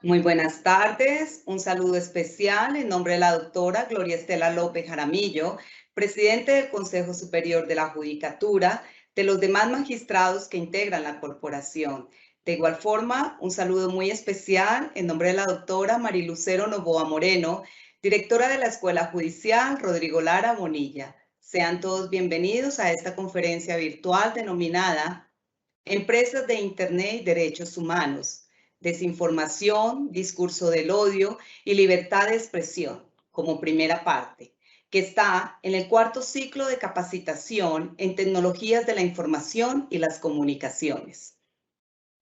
Muy buenas tardes. Un saludo especial en nombre de la doctora Gloria Estela López Jaramillo, presidente del Consejo Superior de la Judicatura, de los demás magistrados que integran la corporación. De igual forma, un saludo muy especial en nombre de la doctora Marilucero Novoa Moreno, directora de la Escuela Judicial Rodrigo Lara Bonilla. Sean todos bienvenidos a esta conferencia virtual denominada Empresas de Internet y Derechos Humanos, Desinformación, Discurso del Odio y Libertad de Expresión, como primera parte, que está en el cuarto ciclo de capacitación en tecnologías de la información y las comunicaciones.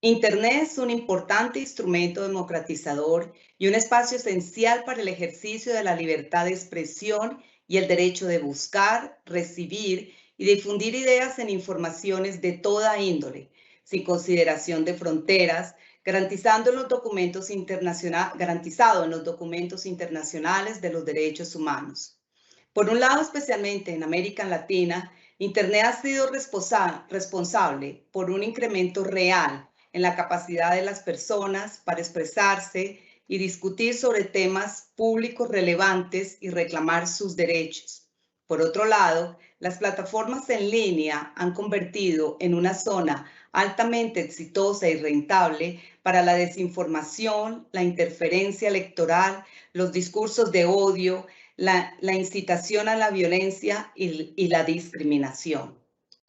Internet es un importante instrumento democratizador y un espacio esencial para el ejercicio de la libertad de expresión y el derecho de buscar, recibir y difundir ideas en informaciones de toda índole, sin consideración de fronteras, garantizado en los documentos internacionales de los derechos humanos. Por un lado, especialmente en América Latina, Internet ha sido responsable por un incremento real en la capacidad de las personas para expresarse y discutir sobre temas públicos relevantes y reclamar sus derechos. Por otro lado, las plataformas en línea han convertido en una zona altamente exitosa y rentable para la desinformación, la interferencia electoral, los discursos de odio, la incitación a la violencia y la discriminación.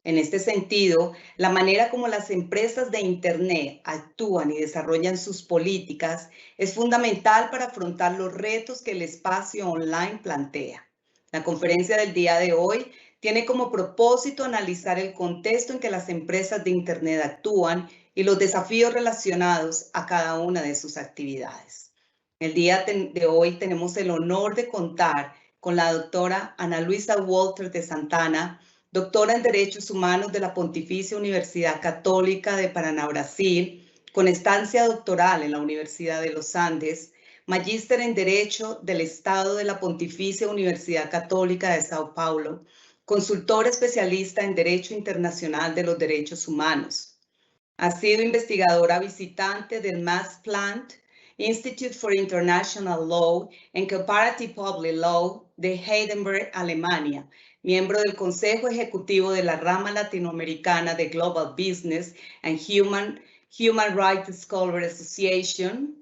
En este sentido, la manera como las empresas de Internet actúan y desarrollan sus políticas es fundamental para afrontar los retos que el espacio online plantea. La conferencia del día de hoy tiene como propósito analizar el contexto en que las empresas de Internet actúan y los desafíos relacionados a cada una de sus actividades. El día de hoy tenemos el honor de contar con la doctora Ana Luisa Walter de Santana, doctora en Derechos Humanos de la Pontificia Universidad Católica de Paraná, Brasil, con estancia doctoral en la Universidad de los Andes, magíster en Derecho del Estado de la Pontificia Universidad Católica de Sao Paulo, consultora especialista en Derecho Internacional de los Derechos Humanos. Ha sido investigadora visitante del Max Planck Institute for International Law and Comparative Public Law de Heidelberg, Alemania, miembro del Consejo Ejecutivo de la rama latinoamericana de Global Business and Human Rights Scholar Association,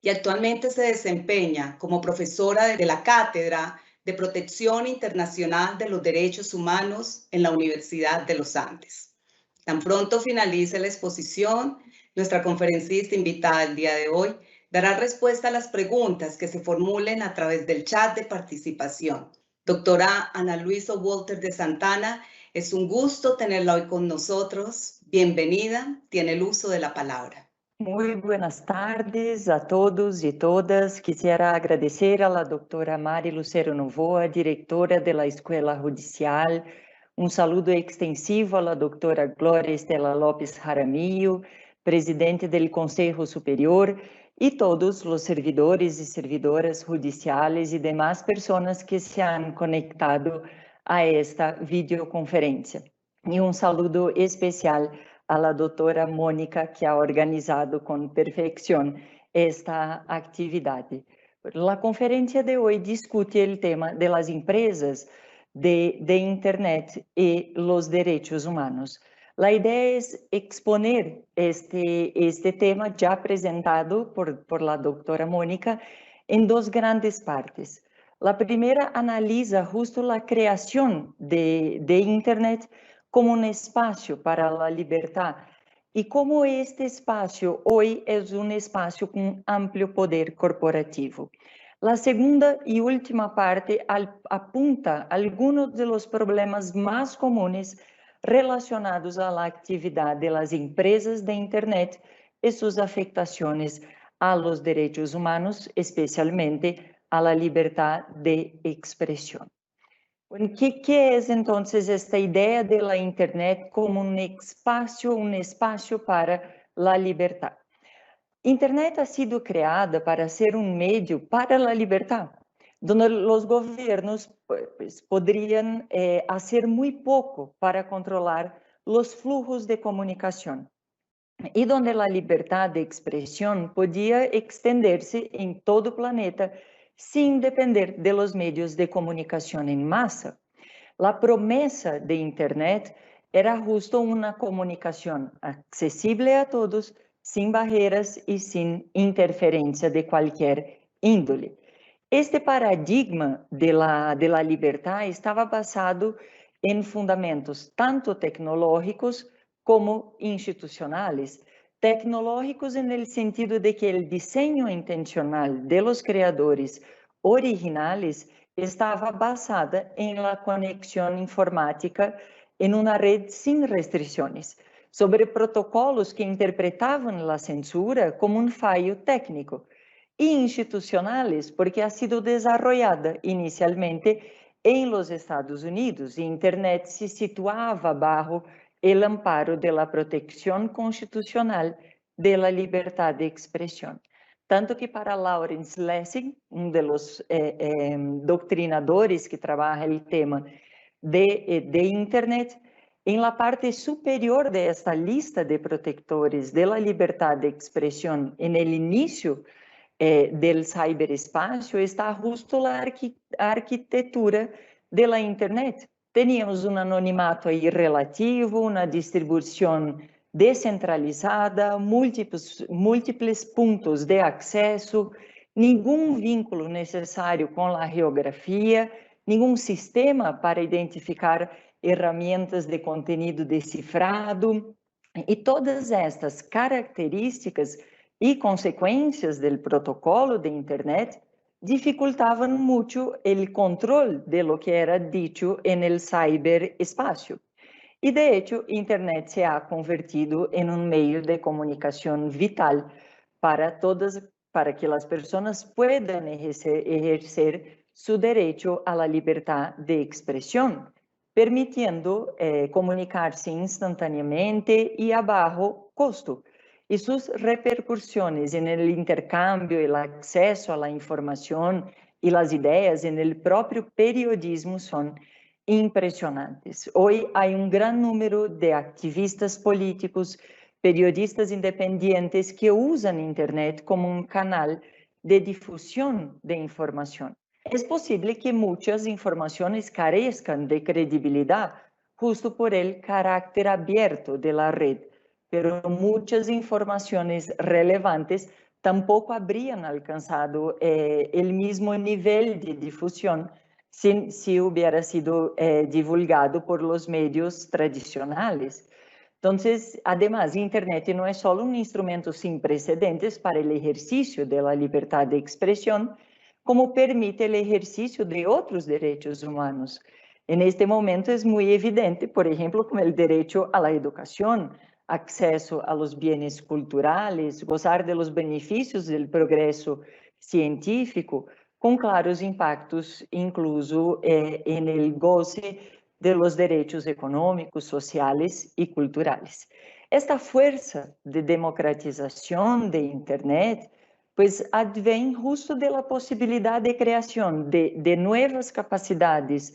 y actualmente se desempeña como profesora de la Cátedra de Protección Internacional de los Derechos Humanos en la Universidad de los Andes. Tan pronto finalice la exposición, nuestra conferencista invitada el día de hoy dará respuesta a las preguntas que se formulen a través del chat de participación. Doctora Ana Luisa Walter de Santana, es un gusto tenerla hoy con nosotros. Bienvenida, tiene el uso de la palabra. Muy buenas tardes a todos y todas. Quisiera agradecer a la doctora Mari Lucero Novoa, directora de la Escuela Judicial. Un saludo extensivo a la doctora Gloria Estela López Jaramillo, presidente del Consejo Superior, y todos los servidores y servidoras judiciales y demás personas que se han conectado a esta videoconferencia. Y un saludo especial a la doctora Mónica, que ha organizado con perfección esta actividad. La conferencia de hoy discute el tema de las empresas de Internet y los derechos humanos. La idea es exponer este tema ya presentado por la doctora Mónica en dos grandes partes. La primera analiza justo la creación de Internet como un espacio para la libertad y cómo este espacio hoy es un espacio con amplio poder corporativo. La segunda y última parte apunta algunos de los problemas más comunes relacionados a la actividad de las empresas de Internet y sus afectaciones a los derechos humanos, especialmente a la libertad de expresión. Bueno, ¿qué es entonces esta idea de la Internet como un espacio para la libertad? Internet ha sido creada para ser un medio para la libertad, donde los gobiernos pues, podrían hacer muy poco para controlar los flujos de comunicación. y donde la libertad de expresión podía extenderse en todo el planeta sin depender de los medios de comunicación en masa. La promesa de Internet era justo una comunicación accesible a todos, sin barreras y sin interferencia de cualquier índole. Este paradigma de la libertad estava basado em fundamentos tanto tecnológicos como institucionales. Tecnológicos en el sentido de que el diseño intencional de los creadores originales estava basada em la conexión informática em uma rede sem restrições, sobre protocolos que interpretavam a censura como um fallo técnico, e institucionales porque ha sido desarrollada inicialmente em los Estados Unidos e Internet se situava bajo el amparo de la protección constitucional de la libertad de expresión. Tanto que para Lawrence Lessig, de los doctrinadores que trabaja el tema de Internet, en la parte superior de esta lista de protectores de la libertad de expresión en el inicio del ciberespacio está justo la arquitectura de la Internet. Teníamos un anonimato ahí relativo, una distribución descentralizada, múltiples puntos de acceso, ningún vínculo necesario con la geografía, ningún sistema para identificar herramientas de contenido decifrado. E todas estas características e consequências do protocolo de Internet dificultavam muito o controle de lo que era dicho en el ciberespacio. E, de hecho, Internet se ha convertido em um meio de comunicação vital para que as pessoas puedan ejercer su derecho a la libertad de expresión, permitiendo comunicarse instantáneamente y a bajo costo. Y sus repercusiones en el intercambio, el acceso a la información y las ideas en el propio periodismo son impresionantes. Hoy hay un gran número de activistas políticos, periodistas independientes que usan Internet como un canal de difusión de información. Es posible que muchas informaciones carezcan de credibilidad justo por el carácter abierto de la red, pero muchas informaciones relevantes tampoco habrían alcanzado el mismo nivel de difusión si hubiera sido divulgado por los medios tradicionales. Entonces, además, Internet no es solo un instrumento sin precedentes para el ejercicio de la libertad de expresión, como permite el ejercicio de otros derechos humanos. En este momento es muy evidente, por ejemplo, como el derecho a la educación, acceso a los bienes culturales, gozar de los beneficios del progreso científico, con claros impactos incluso en el goce de los derechos económicos, sociales y culturales. Esta fuerza de democratización de Internet pues advém justo de la posibilidad de creación de nuevas capacidades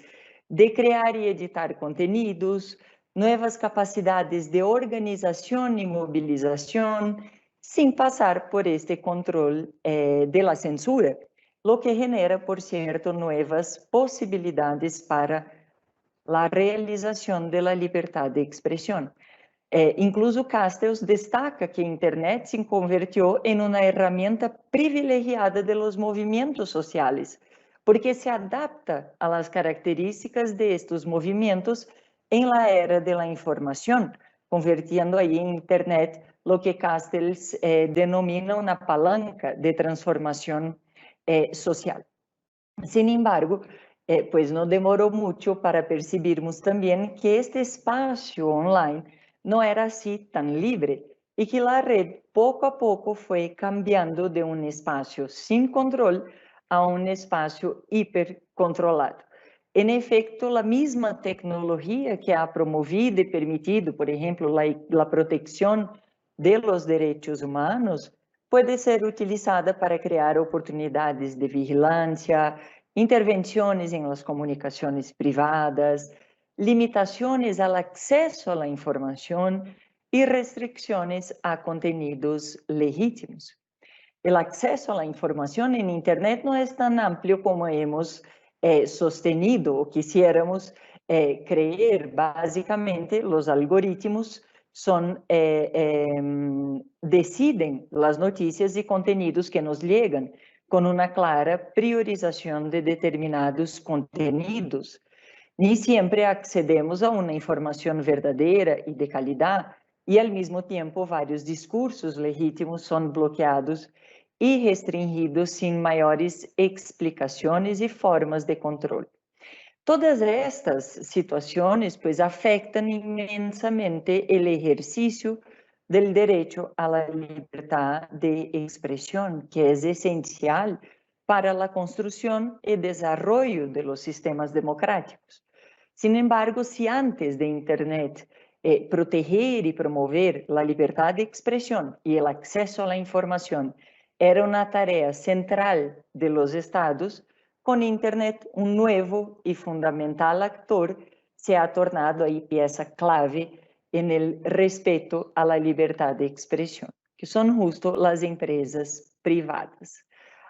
de crear y editar contenidos, nuevas capacidades de organización y movilización, sin pasar por este control de la censura, lo que genera, por cierto, nuevas posibilidades para la realización de la libertad de expresión. Incluso Castells destaca que Internet se convirtió en una herramienta privilegiada de los movimientos sociales, porque se adapta a las características de estos movimientos en la era de la información, convirtiendo ahí en Internet lo que Castells denomina una palanca de transformación social. Sin embargo, pues no demoró mucho para percibirmos también que este espacio online no era así tan libre y que la red poco a poco fue cambiando de un espacio sin control a un espacio hipercontrolado. En efecto, la misma tecnología que ha promovido y permitido, por ejemplo, la protección de los derechos humanos, puede ser utilizada para crear oportunidades de vigilancia, intervenciones en las comunicaciones privadas, limitaciones al acceso a la información y restricciones a contenidos legítimos. El acceso a la información en Internet no es tan amplio como hemos sostenido o quisiéramos creer. Básicamente, los algoritmos deciden las noticias y contenidos que nos llegan con una clara priorización de determinados contenidos. Ni siempre accedemos a una información verdadera y de calidad, y al mismo tiempo varios discursos legítimos son bloqueados y restringidos sin mayores explicaciones y formas de control. Todas estas situaciones pues afectan inmensamente el ejercicio del derecho a la libertad de expresión, que es esencial para la construcción y desarrollo de los sistemas democráticos. Sin embargo, si antes de Internet proteger y promover la libertad de expresión y el acceso a la información era una tarea central de los estados, con Internet, un nuevo y fundamental actor se ha tornado ahí pieza clave en el respeto a la libertad de expresión, que son justo las empresas privadas.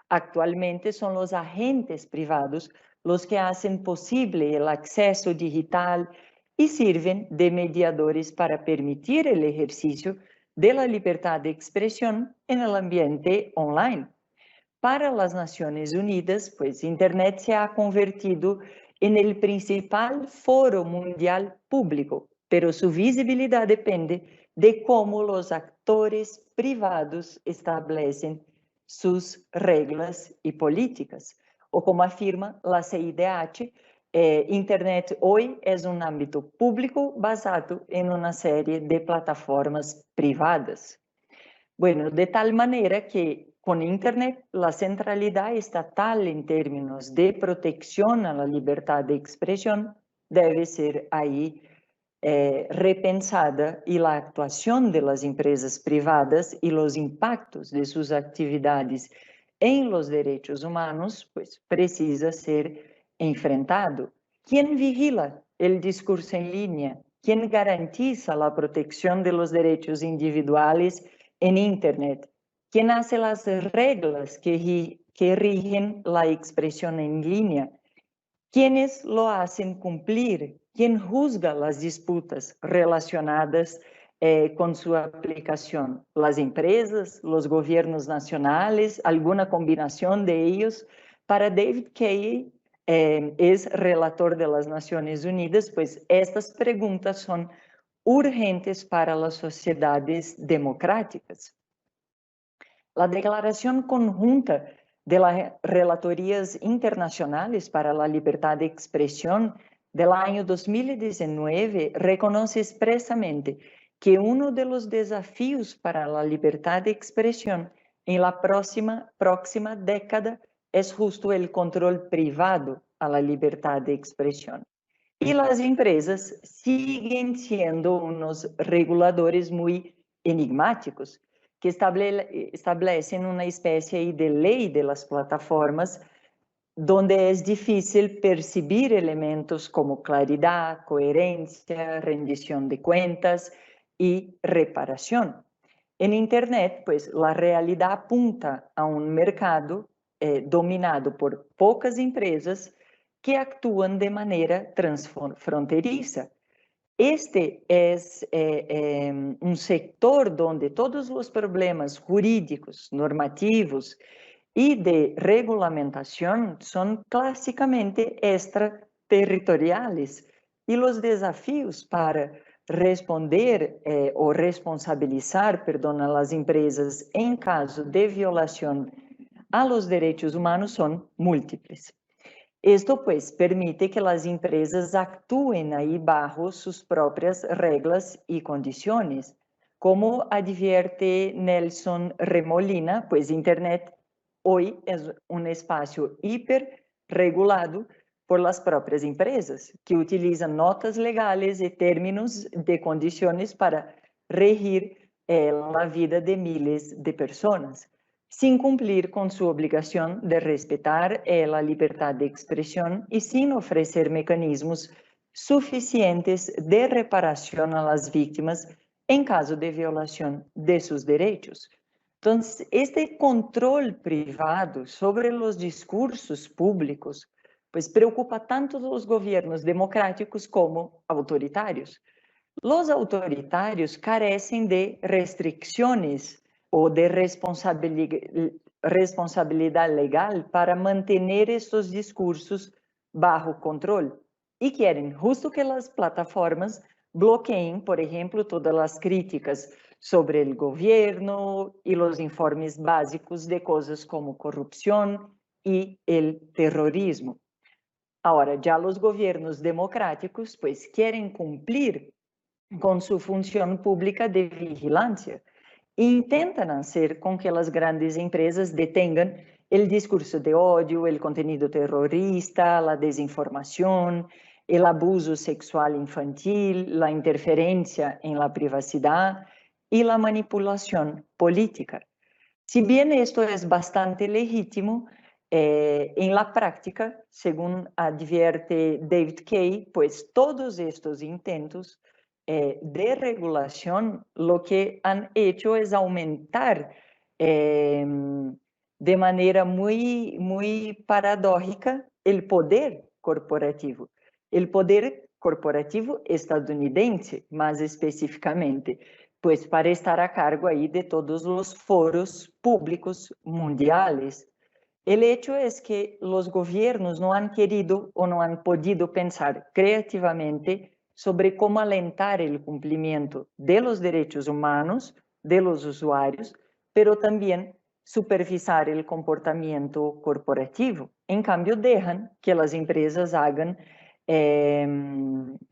Actualmente son los agentes privados los que hacen posible el acceso digital y sirven de mediadores para permitir el ejercicio de la libertad de expresión en el ambiente online. Para las Naciones Unidas, pues Internet se ha convertido en el principal foro mundial público, pero su visibilidad depende de cómo los actores privados establecen sus reglas y políticas. O como afirma la CIDH, Internet hoy es un ámbito público basado en una serie de plataformas privadas. Bueno, de tal manera que con Internet la centralidad estatal en términos de protección a la libertad de expresión debe ser ahí repensada, y la actuación de las empresas privadas y los impactos de sus actividades en los derechos humanos pues precisa ser enfrentado. ¿Quién vigila el discurso en línea? ¿Quién garantiza la protección de los derechos individuales en Internet? ¿Quién hace las reglas que rigen la expresión en línea? ¿Quiénes lo hacen cumplir? ¿Quién juzga las disputas relacionadas con su aplicación? ¿Las empresas, los gobiernos nacionales, alguna combinación de ellos? Para David Kaye, es relator de las Naciones Unidas, pues estas preguntas son urgentes para las sociedades democráticas. La Declaración Conjunta de las Relatorías Internacionales para la Libertad de Expresión del año 2019 reconoce expresamente que uno de los desafíos para la libertad de expresión en la próxima década es justo el control privado a la libertad de expresión. Y las empresas siguen siendo unos reguladores muy enigmáticos, que establecen una especie de ley de las plataformas donde es difícil percibir elementos como claridad, coherencia, rendición de cuentas y reparación. En Internet, pues la realidad apunta a un mercado dominado por pocas empresas que actúan de manera transfronteriza. Este es un sector donde todos los problemas jurídicos, normativos y de regulamentación son clásicamente extraterritoriales, y los desafíos para responder o responsabilizar, a las empresas en caso de violación a los derechos humanos son múltiples. Esto pues permite que las empresas actúen ahí bajo sus propias reglas y condiciones. Como advierte Nelson Remolina, pues Internet hoy es un espacio hiperregulado por las propias empresas, que utilizan notas legales y términos de condiciones para regir la vida de miles de personas, sin cumplir con su obligación de respetar la libertad de expresión y sin ofrecer mecanismos suficientes de reparación a las víctimas en caso de violación de sus derechos. Entonces, este control privado sobre los discursos públicos, pues preocupa tanto a los gobiernos democráticos como autoritarios. Los autoritarios carecen de restricciones o de responsabilidad legal para mantener estos discursos bajo control y quieren justo que las plataformas bloqueen, por ejemplo, todas las críticas sobre el gobierno y los informes básicos de cosas como corrupción y el terrorismo. Ahora, ya los gobiernos democráticos pues quieren cumplir con su función pública de vigilancia e intentan hacer con que las grandes empresas detengan el discurso de odio, el contenido terrorista, la desinformación, el abuso sexual infantil, la interferencia en la privacidad y la manipulación política. Si bien esto es bastante legítimo, en la práctica, según advierte David Kay, pues todos estos intentos de regulación lo que han hecho es aumentar de manera muy paradójica el poder corporativo. El poder corporativo estadounidense, más específicamente, pues para estar a cargo ahí de todos los foros públicos mundiales. El hecho es que los gobiernos no han querido o no han podido pensar creativamente sobre cómo alentar el cumplimiento de los derechos humanos de los usuarios, pero también supervisar el comportamiento corporativo. En cambio, dejan que las empresas hagan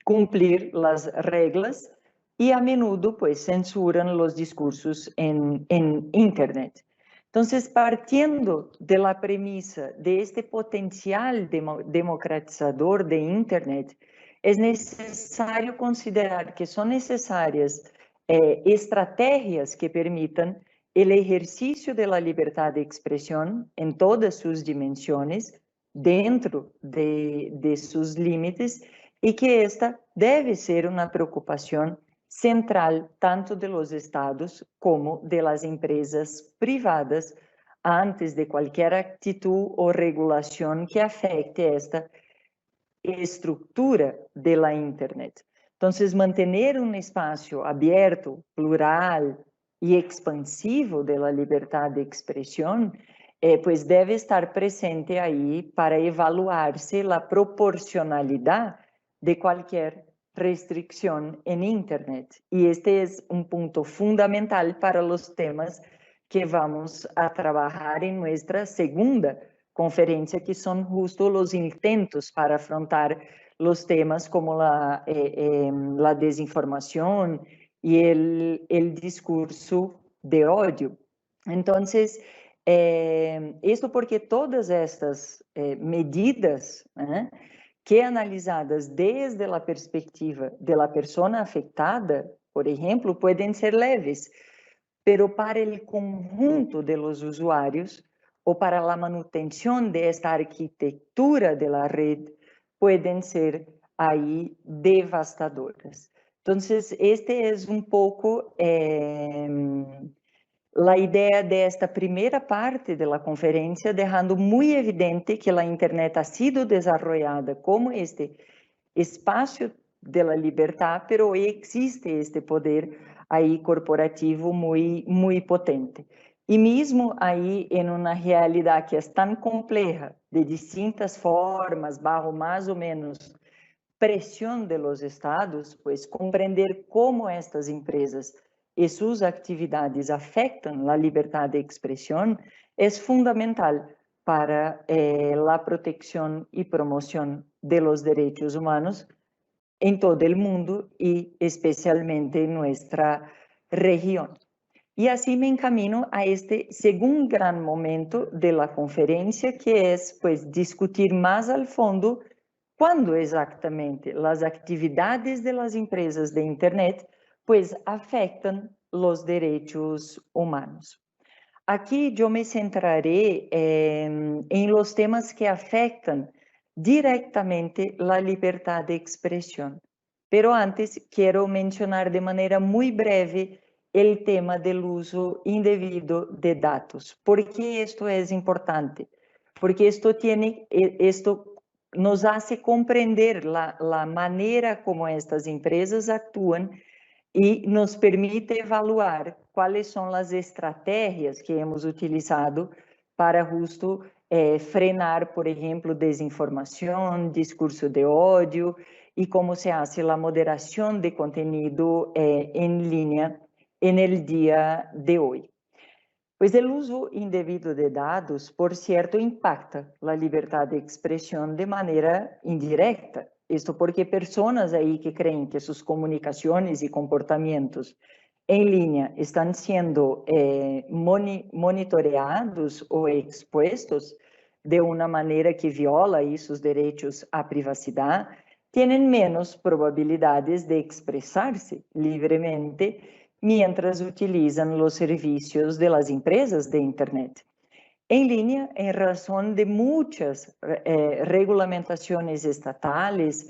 cumplir las reglas y a menudo pues censuran los discursos en Internet. Entonces, partiendo de la premisa de este potencial democratizador de Internet, es necesario considerar que son necesarias estrategias que permitan el ejercicio de la libertad de expresión en todas sus dimensiones, dentro de sus límites, y que esta debe ser una preocupación central tanto de los estados como de las empresas privadas antes de cualquier actitud o regulación que afecte esta estructura de la Internet. Entonces, mantener un espacio abierto, plural y expansivo de la libertad de expresión, pues debe estar presente ahí para evaluarse la proporcionalidad de cualquier restricción en Internet. Y este es un punto fundamental para los temas que vamos a trabajar en nuestra segunda conferencia, que son justo los intentos para afrontar los temas como la desinformación y el discurso de odio. Entonces, esto porque todas estas medidas que analizadas desde la perspectiva de la persona afectada, por ejemplo, pueden ser leves, pero para el conjunto de los usuarios o para la manutención de esta arquitectura de la red pueden ser ahí devastadoras. Entonces, este es un poco la idea de esta primera parte de la conferencia, dejando muy evidente que la Internet ha sido desarrollada como este espacio de la libertad, pero existe este poder ahí corporativo muy potente. Y mismo ahí en una realidad que es tan compleja, de distintas formas, bajo más o menos presión de los estados, pues comprender cómo estas empresas y sus actividades afectan la libertad de expresión es fundamental para la protección y promoción de los derechos humanos en todo el mundo y especialmente en nuestra región. Y así me encamino a este segundo gran momento de la conferencia, que es pues discutir más al fondo cuándo exactamente las actividades de las empresas de Internet pues afectan los derechos humanos. Aquí yo me centraré en los temas que afectan directamente la libertad de expresión. Pero antes quiero mencionar de manera muy breve el tema del uso indebido de datos. ¿Por qué esto es importante? Porque esto nos hace comprender la manera como estas empresas actúan y nos permite evaluar cuáles son las estrategias que hemos utilizado para justo frenar, por ejemplo, desinformación, discurso de odio y cómo se hace la moderación de contenido en línea en el día de hoy. Pues el uso indebido de dados, por cierto, impacta la libertad de expresión de manera indirecta. Esto porque personas ahí que creen que sus comunicaciones y comportamientos en línea están siendo monitoreados o expuestos de una manera que viola ahí sus derechos a privacidad, tienen menos probabilidades de expresarse libremente mientras utilizan los servicios de las empresas de Internet. En línea, en razón de muchas regulamentaciones estatales,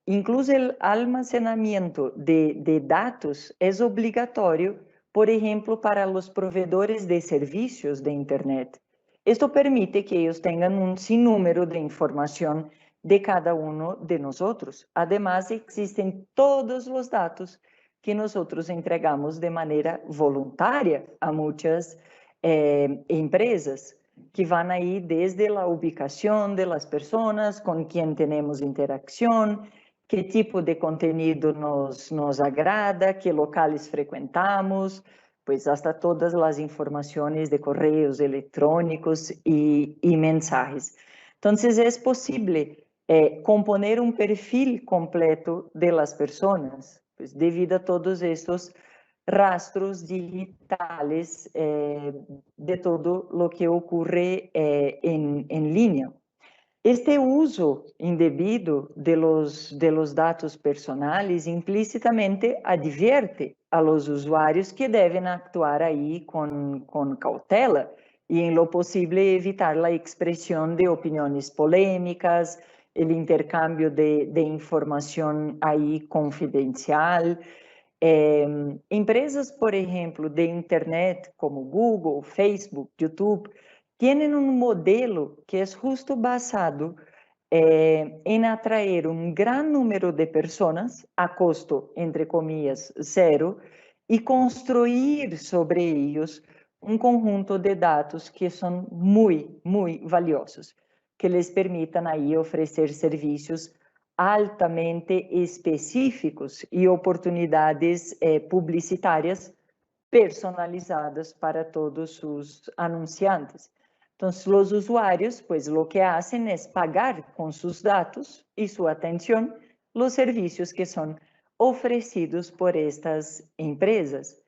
incluso el almacenamiento de datos es obligatorio, por ejemplo, para los proveedores de servicios de Internet. Esto permite que ellos tengan un sinnúmero de información de cada uno de nosotros. Además, existen todos los datos que nosotros entregamos de manera voluntaria a muchas empresas, que van ahí desde la ubicación de las personas, con quien tenemos interacción, qué tipo de contenido nos agrada, qué locales frecuentamos, pues hasta todas las informaciones de correos electrónicos y mensajes. Entonces es posible componer un perfil completo de las personas, pues debido a todos estos rastros digitales de todo lo que ocurre en línea. Este uso indebido de los datos personales implícitamente advierte a los usuarios que deben actuar ahí con cautela y en lo posible evitar la expresión de opiniones polémicas, el intercambio de información ahí confidencial. Empresas, por ejemplo, de Internet como Google, Facebook, YouTube, tienen un modelo que es justo basado en atraer un gran número de personas a costo, entre comillas, cero, y construir sobre ellos un conjunto de datos que son muy, muy valiosos, que les permitan ahí ofrecer servicios altamente específicos y oportunidades publicitarias personalizadas para todos sus anunciantes. Entonces, los usuarios, pues lo que hacen es pagar con sus datos y su atención los servicios que son ofrecidos por estas empresas.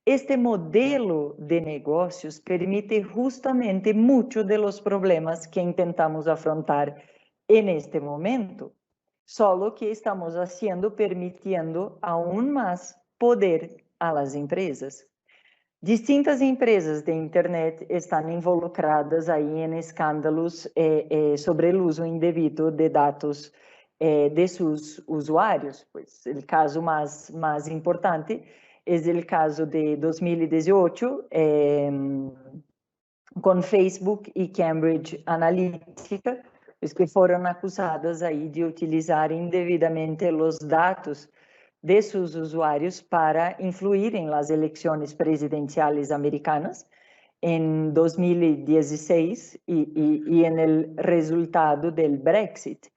Este modelo de negocios permite justamente muchos de los problemas que intentamos afrontar en este momento, solo que estamos haciendo, permitiendo aún más poder a las empresas. Distintas empresas de Internet estão involucradas aí em escândalos sobre o uso indevido de dados de seus usuários. Pues, o caso mais importante é o caso de 2018 com Facebook e Cambridge Analytica, que foram acusadas aí de utilizar indevidamente os dados de sus usuarios para influir en las elecciones presidenciales americanas en 2016 y en el resultado del Brexit.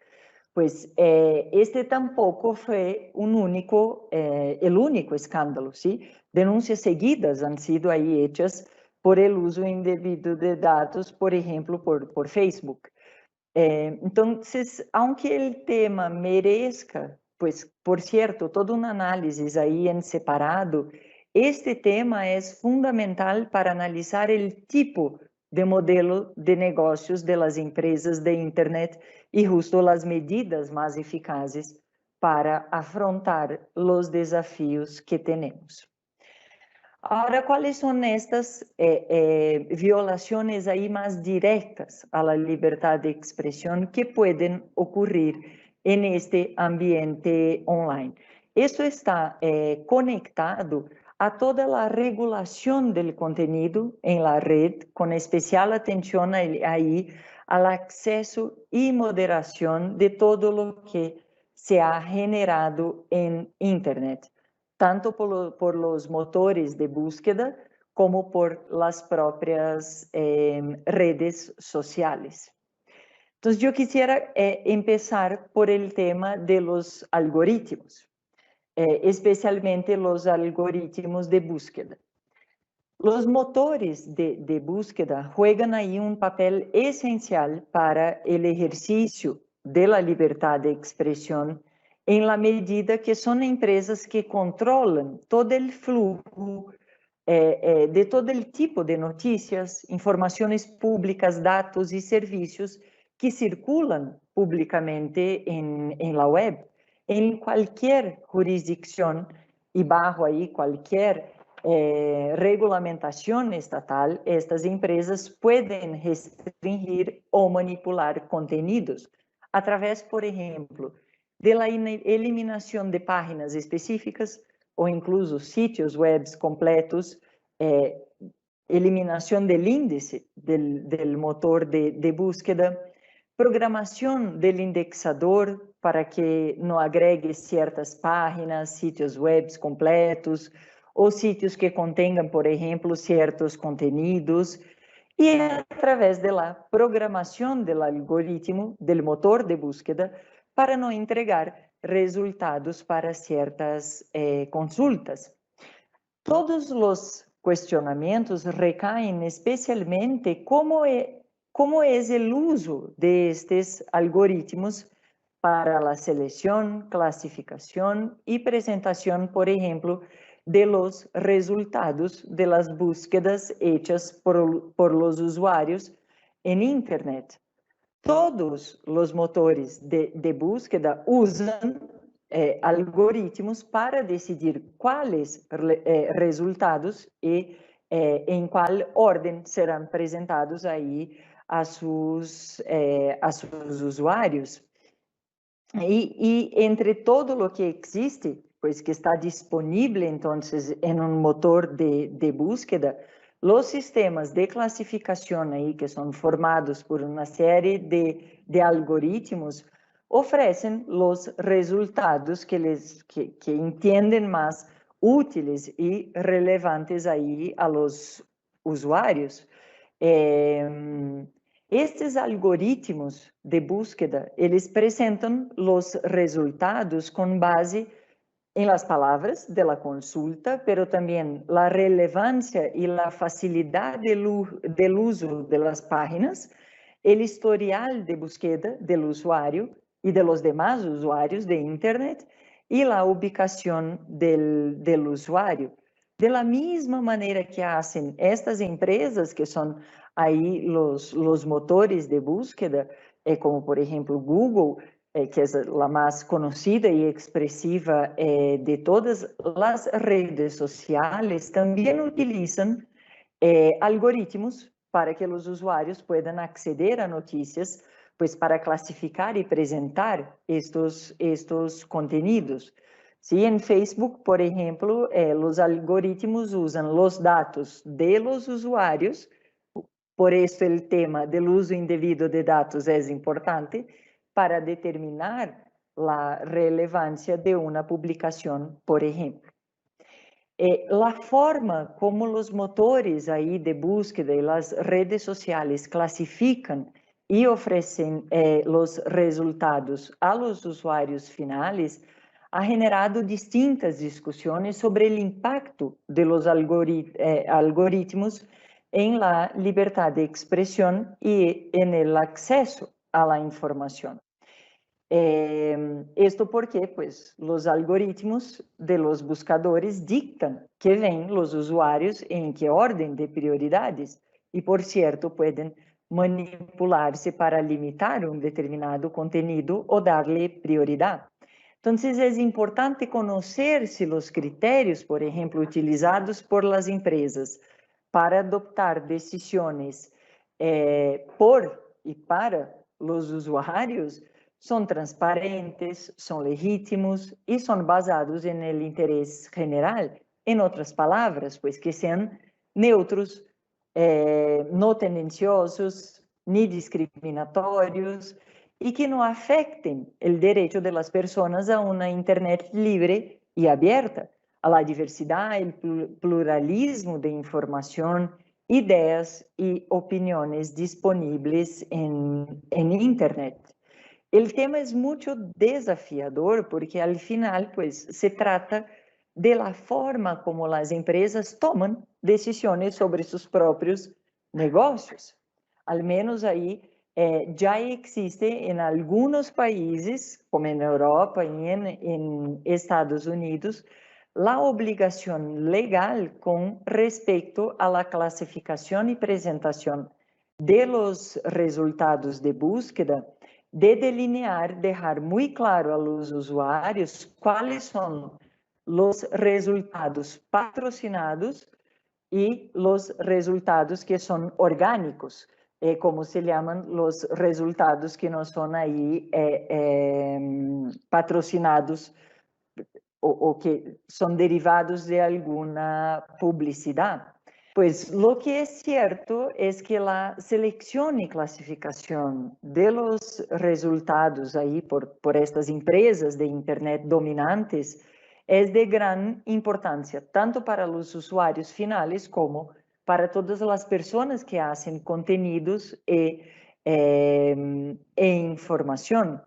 Pues este tampoco fue el único escándalo, ¿sí? Denuncias seguidas han sido ahí hechas por el uso indebido de datos, por ejemplo, por Facebook. Entonces, aunque el tema merezca, pues, por cierto, todo un análisis ahí en separado, este tema es fundamental para analizar el tipo de modelo de negocios de las empresas de Internet y justo las medidas más eficaces para afrontar los desafíos que tenemos. Ahora, ¿cuáles son estas violaciones ahí más directas a la libertad de expresión que pueden ocurrir en este ambiente online. Esto está conectado a toda la regulación del contenido en la red, con especial atención ahí al acceso y moderación de todo lo que se ha generado en Internet, tanto por los motores de búsqueda como por las propias redes sociales. Entonces, yo quisiera empezar por el tema de los algoritmos, especialmente los algoritmos de búsqueda. Los motores de búsqueda juegan ahí un papel esencial para el ejercicio de la libertad de expresión en la medida que son empresas que controlan todo el flujo de todo el tipo de noticias, informaciones públicas, datos y servicios que circulan públicamente en la web, en cualquier jurisdicción y bajo ahí cualquier regulamentación estatal. Estas empresas pueden restringir o manipular contenidos a través, por ejemplo, de la eliminación de páginas específicas o incluso sitios web completos, eliminación del índice del motor de búsqueda, programación del indexador para que no agregue ciertas páginas, sitios web completos o sitios que contengan, por ejemplo, ciertos contenidos, y a través de la programación del algoritmo, del motor de búsqueda, para no entregar resultados para ciertas consultas. Todos los cuestionamientos recaen especialmente cómo es el uso de estos algoritmos para la selección, clasificación y presentación, por ejemplo, de los resultados de las búsquedas hechas por los usuarios en Internet. Todos los motores de búsqueda usan algoritmos para decidir cuáles resultados y en cuál orden serán presentados ahí a sus usuarios. Y entre todo lo que existe, pues que está disponible entonces en un motor de búsqueda, los sistemas de clasificación ahí que son formados por una serie de algoritmos ofrecen los resultados que entienden más útiles y relevantes ahí a los usuarios. Estes algoritmos de búsqueda, eles presentam os resultados com base em las palavras de la consulta, pero também la relevancia y la facilidad del uso de las páginas, el historial de búsqueda del usuario y de los demás usuarios de Internet y la ubicación del usuario. De la misma manera que hacen estas empresas, que son ahí los motores de búsqueda, como por ejemplo Google, que es la más conocida y expresiva de todas las redes sociales, también utilizan algoritmos para que los usuarios puedan acceder a noticias, pues para clasificar y presentar estos contenidos. Sí, en Facebook, por ejemplo, los algoritmos usan los datos de los usuarios, por eso el tema del uso indebido de datos es importante, para determinar la relevancia de una publicación, por ejemplo. La forma como los motores ahí de búsqueda y las redes sociales clasifican y ofrecen los resultados a los usuarios finales ha generado distintas discusiones sobre el impacto de los algoritmos en la libertad de expresión y en el acceso a la información. Esto porque pues, los algoritmos de los buscadores dictan que ven los usuarios en qué orden de prioridades y, por cierto, pueden manipularse para limitar un determinado contenido o darle prioridad. Entonces, es importante conocer si los criterios, por ejemplo, utilizados por las empresas para adoptar decisiones por y para los usuarios son transparentes, son legítimos y son basados en el interés general. En otras palabras, pues que sean neutros, no tendenciosos ni discriminatorios y que no afecten el derecho de las personas a una Internet libre y abierta, a la diversidad, el pluralismo de información, ideas y opiniones disponibles en Internet. El tema es mucho desafiador porque al final, pues, se trata de la forma como las empresas toman decisiones sobre sus propios negocios. Al menos ahí ya existe en algunos países, como en Europa y en Estados Unidos, la obligación legal con respecto a la clasificación y presentación de los resultados de búsqueda, de delinear, dejar muy claro a los usuarios cuáles son los resultados patrocinados y los resultados que son orgánicos, como se llaman los resultados que no son ahí patrocinados o que son derivados de alguna publicidad. Pues lo que es cierto es que la selección y clasificación de los resultados ahí por estas empresas de Internet dominantes es de gran importancia, tanto para los usuarios finales como para todas las personas que hacen contenidos e información.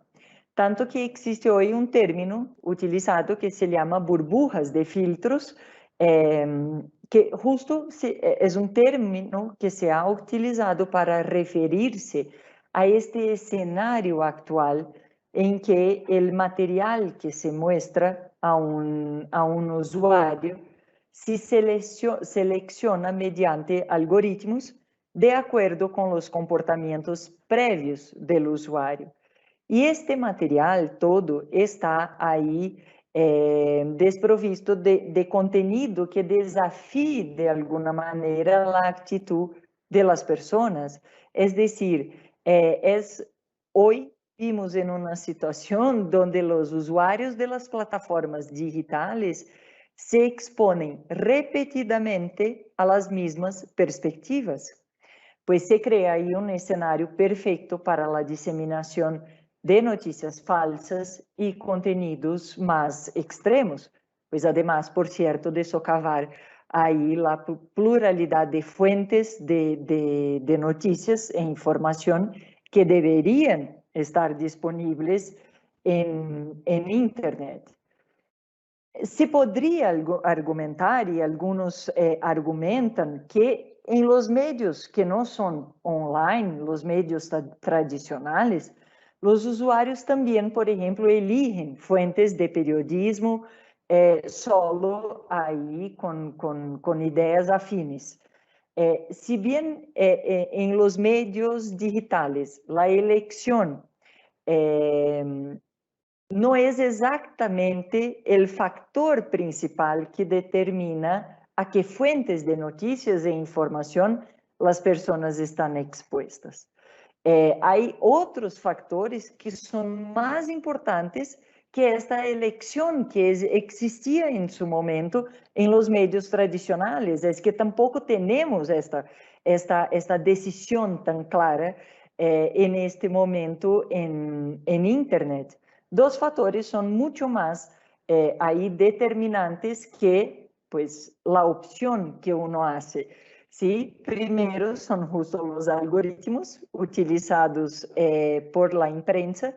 Tanto que existe hoy un término utilizado que se llama burbujas de filtros, que justo es un término que se ha utilizado para referirse a este escenario actual en que el material que se muestra a un usuario se selecciona mediante algoritmos de acuerdo con los comportamientos previos del usuario. Y este material todo está ahí desprovisto de contenido que desafíe de alguna manera la actitud de las personas. Es decir, hoy vimos en una situación donde los usuarios de las plataformas digitales se exponen repetidamente a las mismas perspectivas, pues se crea ahí un escenario perfecto para la diseminación de noticias falsas y contenidos más extremos, pues además, por cierto, de socavar ahí la pluralidad de fuentes de noticias e información que deberían estar disponibles en Internet. Se podría argumentar, y algunos argumentan, que en los medios que no son online, los medios tradicionales, los usuarios también, por ejemplo, eligen fuentes de periodismo solo ahí con ideas afines. Si bien en los medios digitales la elección no es exactamente el factor principal que determina a qué fuentes de noticias e información las personas están expuestas. Hay otros factores que son más importantes que esta elección que existía en su momento en los medios tradicionales. Es que tampoco tenemos esta decisión tan clara en este momento en Internet. Dos factores son mucho más ahí determinantes que pues la opción que uno hace. ¿Sí? Primero son justo los algoritmos utilizados por la prensa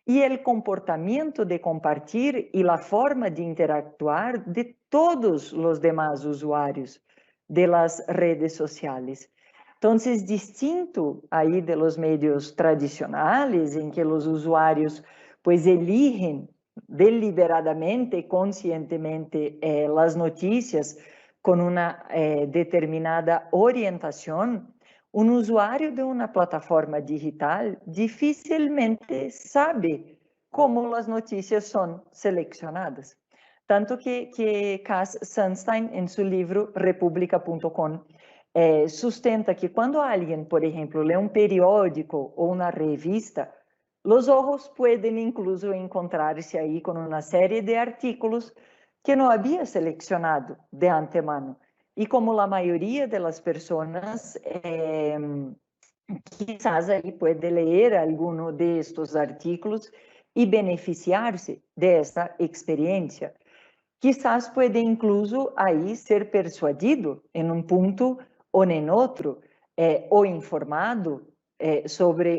y el comportamiento de compartir y la forma de interactuar de todos los demás usuarios de las redes sociales. Entonces, distinto ahí de los medios tradicionales en que los usuarios pues eligen deliberadamente, conscientemente las noticias con una determinada orientación, un usuario de una plataforma digital difícilmente sabe cómo las noticias son seleccionadas. Tanto que Cass Sunstein, en su libro República.com, sustenta que cuando alguien, por ejemplo, lee un periódico o una revista, Los ojos pueden incluso encontrarse ahí con una serie de artículos que no había seleccionado de antemano. Y como la mayoría de las personas quizás ahí puede leer alguno de estos artículos y beneficiarse de esta experiencia. Quizás puede incluso ahí ser persuadido en un punto o en otro, o informado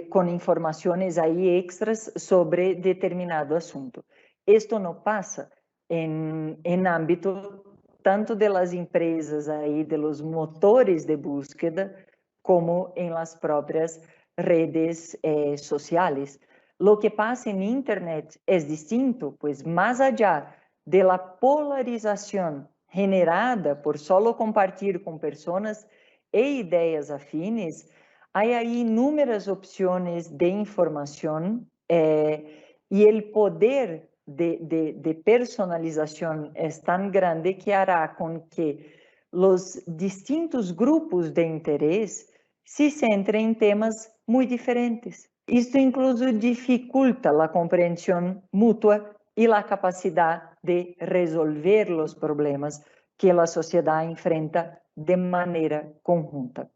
con informaciones ahí extras sobre determinado asunto. Esto no pasa en ámbito tanto de las empresas ahí, de los motores de búsqueda, como en las propias redes sociales. Lo que pasa en Internet es distinto, pues más allá de la polarización generada por solo compartir con personas e ideas afines, hay ahí inúmeras opciones de información y el poder de personalización es tan grande que hará con que los distintos grupos de interés se centren en temas muy diferentes. Esto incluso dificulta la comprensión mutua y la capacidad de resolver los problemas que la sociedad enfrenta de manera conjunta.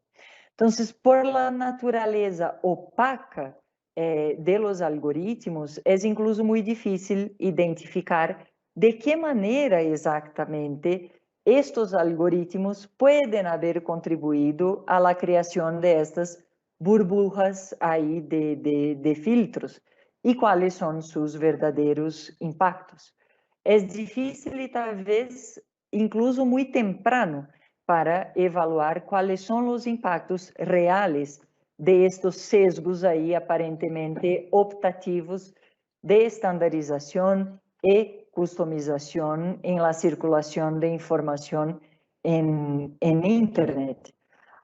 Entonces, por la naturaleza opaca de los algoritmos, es incluso muy difícil identificar de qué manera exactamente estos algoritmos pueden haber contribuido a la creación de estas burbujas ahí de filtros y cuáles son sus verdaderos impactos. Es difícil y tal vez incluso muy temprano para evaluar cuáles son los impactos reales de estos sesgos ahí aparentemente optativos de estandarización y customización en la circulación de información en Internet.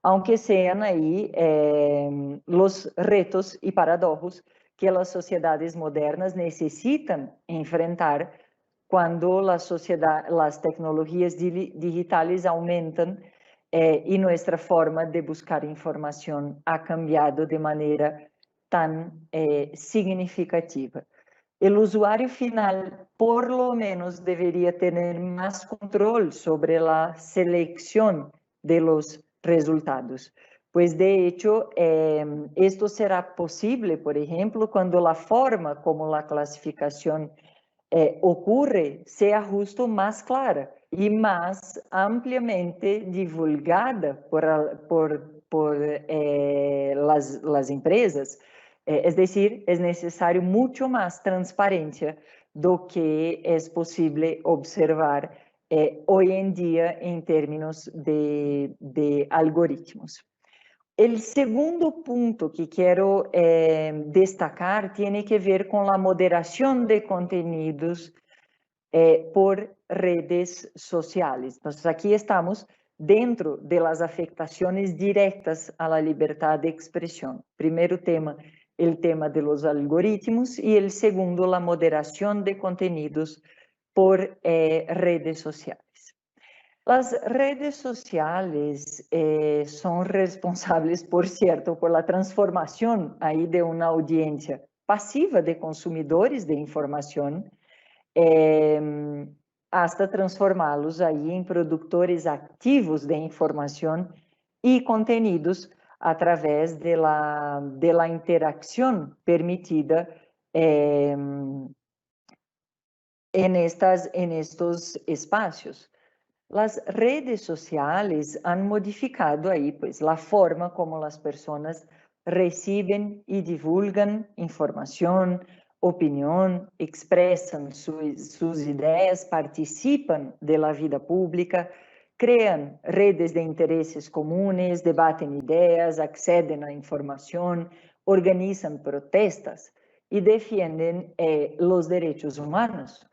Aunque sean ahí los retos y paradojas que las sociedades modernas necesitan enfrentar cuando las tecnologías digitales aumentan y nuestra forma de buscar información ha cambiado de manera tan significativa. El usuario final, por lo menos, debería tener más control sobre la selección de los resultados. Pues de hecho, esto será posible, por ejemplo, cuando la forma como la clasificación ocurre sea justo más clara y más ampliamente divulgada por las empresas. Es decir, es necesario mucho más transparencia do que es posible observar hoy en día en términos de algoritmos. El segundo punto que quiero destacar tiene que ver con la moderación de contenidos por redes sociales. Entonces, aquí estamos dentro de las afectaciones directas a la libertad de expresión. Primero tema, el tema de los algoritmos y el segundo, la moderación de contenidos por redes sociales. Las redes sociales son responsables, por cierto, por la transformación ahí de una audiencia pasiva de consumidores de información hasta transformá-los aí em produtores ativos de informação e contenidos através da interação permitida en estos espacios. Las redes sociales han modificado ahí pues la forma como las personas reciben y divulgan información, opinión, expresan sus ideas, participan de la vida pública, crean redes de intereses comunes, debaten ideas, acceden a información, organizan protestas y defienden los derechos humanos.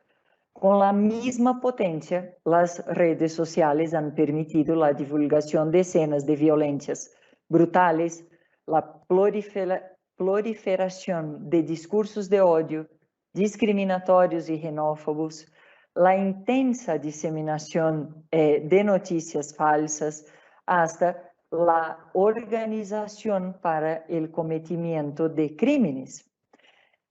Con la misma potencia, las redes sociales han permitido la divulgación de escenas de violencias brutales, la proliferación de discursos de odio, discriminatorios y xenófobos, la intensa diseminación de noticias falsas, hasta la organización para el cometimiento de crímenes.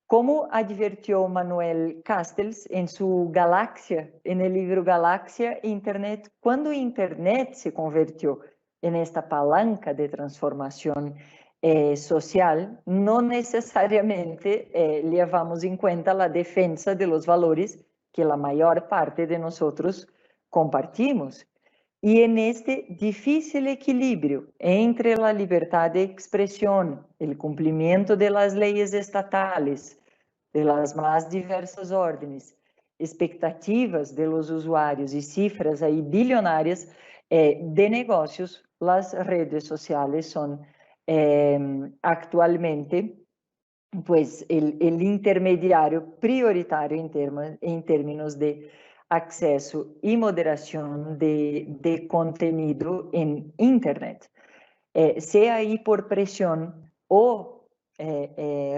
Como advirtió Manuel Castells en su Galaxia, en el libro Galaxia, Internet, cuando Internet se convirtió en esta palanca de transformación social, no necesariamente llevamos en cuenta la defensa de los valores que la mayor parte de nosotros compartimos. Y en este difícil equilibrio entre la libertad de expresión, el cumplimiento de las leyes estatales, de las más diversas órdenes, expectativas de los usuarios y cifras ahí billonarias de negocios, las redes sociales son actualmente pues el intermediario prioritario en términos de acceso y moderación de contenido en Internet, sea ahí por presión o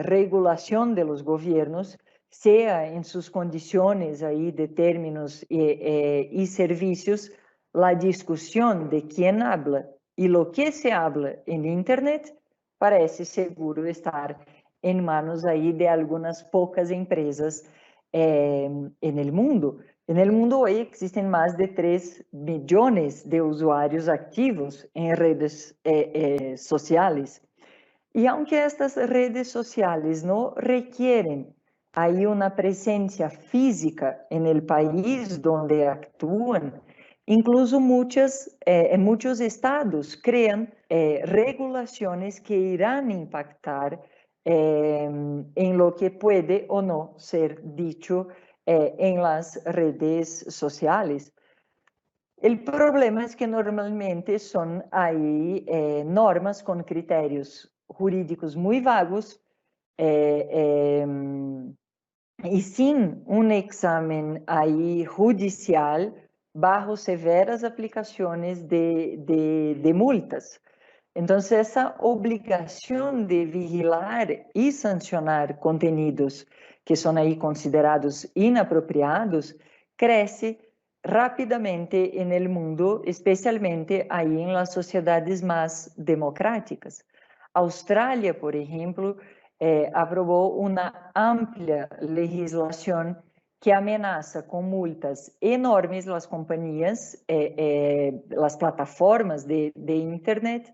regulación de los gobiernos, sea en sus condiciones ahí de términos y servicios, la discusión de quién habla y lo que se habla en Internet parece seguro estar en manos ahí de algunas pocas empresas en el mundo. En el mundo hoy existen más de 3 millones de usuarios activos en redes sociales. Y aunque estas redes sociales no requieren ahí una presencia física en el país donde actúan, incluso muchos estados crean regulaciones que irán a impactar en lo que puede o no ser dicho en las redes sociales. El problema es que normalmente son ahí normas con criterios jurídicos muy vagos y sin un examen ahí judicial bajo severas aplicaciones de multas. Entonces, esa obligación de vigilar y sancionar contenidos que son ahí considerados inapropiados crece rápidamente en el mundo, especialmente ahí en las sociedades más democráticas. Australia, por ejemplo, aprobó una amplia legislación que amenaza con multas enormes las compañías, las plataformas de Internet,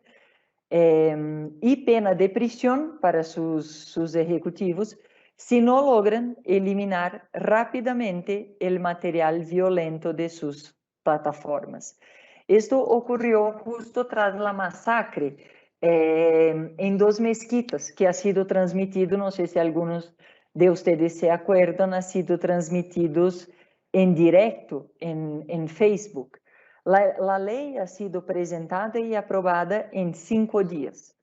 y pena de prisión para sus ejecutivos si no logran eliminar rápidamente el material violento de sus plataformas. Esto ocurrió justo tras la masacre en 2 mezquitas que ha sido transmitido, no sé si algunos de ustedes se acuerdan, ha sido transmitidos en directo en Facebook. La ley ha sido presentada y aprobada en 5 días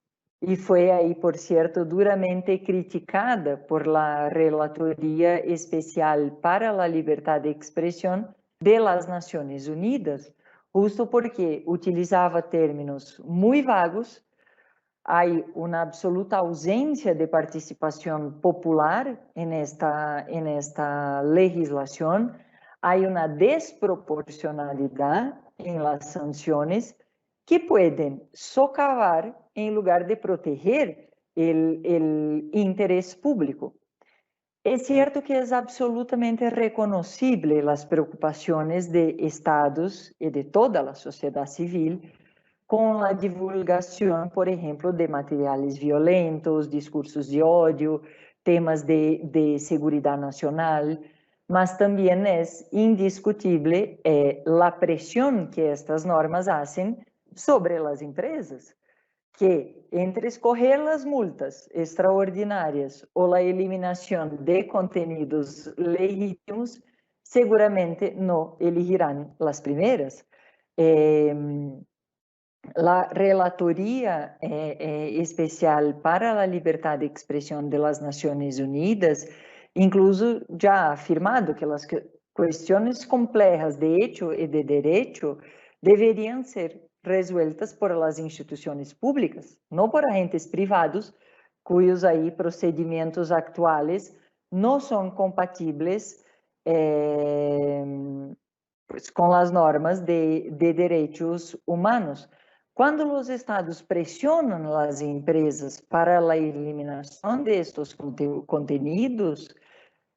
y fue ahí, por cierto, duramente criticada por la Relatoría Especial para la Libertad de Expresión de las Naciones Unidas, justo porque utilizaba términos muy vagos. Hay una absoluta ausencia de participación popular en esta legislación. Hay una desproporcionalidad en las sanciones que pueden socavar en lugar de proteger el interés público. Es cierto que es absolutamente reconocible las preocupaciones de estados y de toda la sociedad civil con la divulgación, por ejemplo, de materiales violentos, discursos de odio, temas de seguridad nacional, mas también es indiscutible la presión que estas normas hacen sobre las empresas, que entre escoger las multas extraordinarias o la eliminación de contenidos legítimos, seguramente no elegirán las primeras. La Relatoría Especial para la Libertad de Expresión de las Naciones Unidas incluso ya ha afirmado que las cuestiones complejas de hecho y de derecho deberían ser resueltas por las instituciones públicas, no por agentes privados cuyos ahí procedimientos actuales no son compatibles pues, con las normas de derechos humanos. Cuando los estados presionan a las empresas para la eliminación de estos contenidos,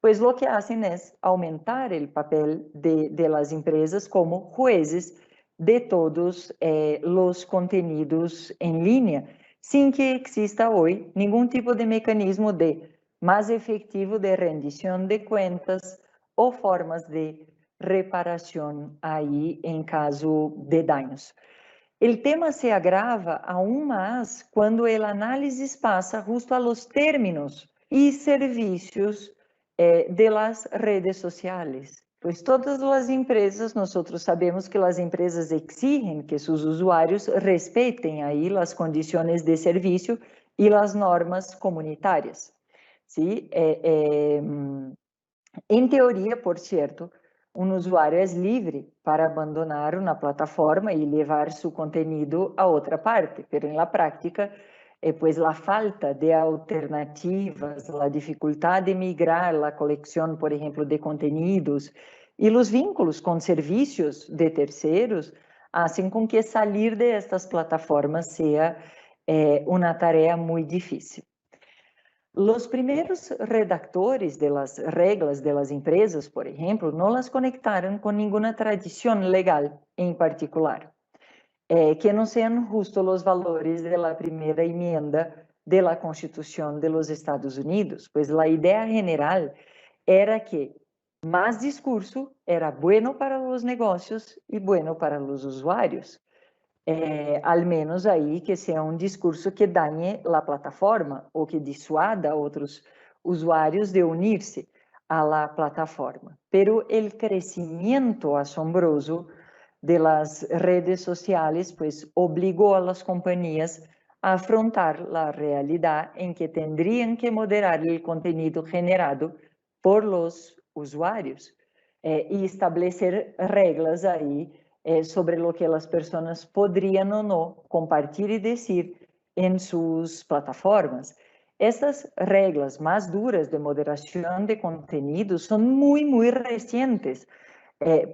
pues lo que hacen es aumentar el papel de las empresas como jueces de todos los contenidos en línea, sin que exista hoy ningún tipo de mecanismo más efectivo de rendición de cuentas o formas de reparación ahí en caso de daños. El tema se agrava aún más cuando el análisis pasa justo a los términos y servicios de las redes sociales. Pues todas las empresas, nosotros sabemos que las empresas exigen que sus usuarios respeten ahí las condiciones de servicio y las normas comunitarias. ¿Sí? En teoria, por cierto, um usuário é livre para abandonar uma plataforma e levar seu conteúdo a outra parte, mas na prática, pues a falta de alternativas, a dificuldade de migrar a coleção, por exemplo, de conteúdos e os vínculos com serviços de terceiros, fazem com que sair de estas plataformas seja uma tarefa muito difícil. Los primeros redactores de las reglas de las empresas, por ejemplo, no las conectaron con ninguna tradición legal en particular, que no sean justo los valores de la primera enmienda de la Constitución de los Estados Unidos, pues la idea general era que más discurso era bueno para los negocios y bueno para los usuarios. Al menos aí que seja um discurso que dañe a plataforma ou que dissuada outros usuários de unir-se a la plataforma. Pero el crecimiento asombroso de las redes sociales pues obligó a las compañías a afrontar la realidad en que tendrían que moderar el contenido generado por los usuarios y establecer reglas ahí sobre lo que las personas podrían o no compartir y decir en sus plataformas. Estas reglas más duras de moderación de contenidos son muy recientes.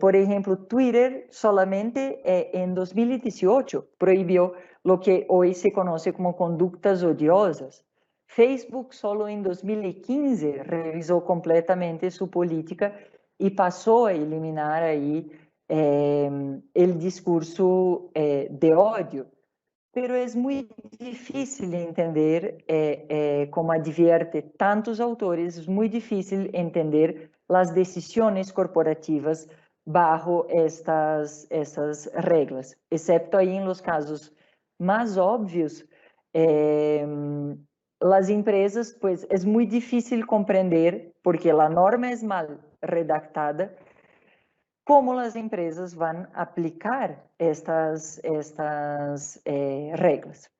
Por ejemplo, Twitter solamente en 2018 prohibió lo que hoy se conoce como conductas odiosas. Facebook solo en 2015 revisó completamente su política y pasó a eliminar ahí el discurso de odio. Pero es muy difícil entender, como advierte tantos autores, es muy difícil entender las decisiones corporativas bajo estas reglas, excepto ahí en los casos más obvios. Las empresas, pues es muy difícil comprender, porque la norma es mal redactada, cómo las empresas van a aplicar estas reglas.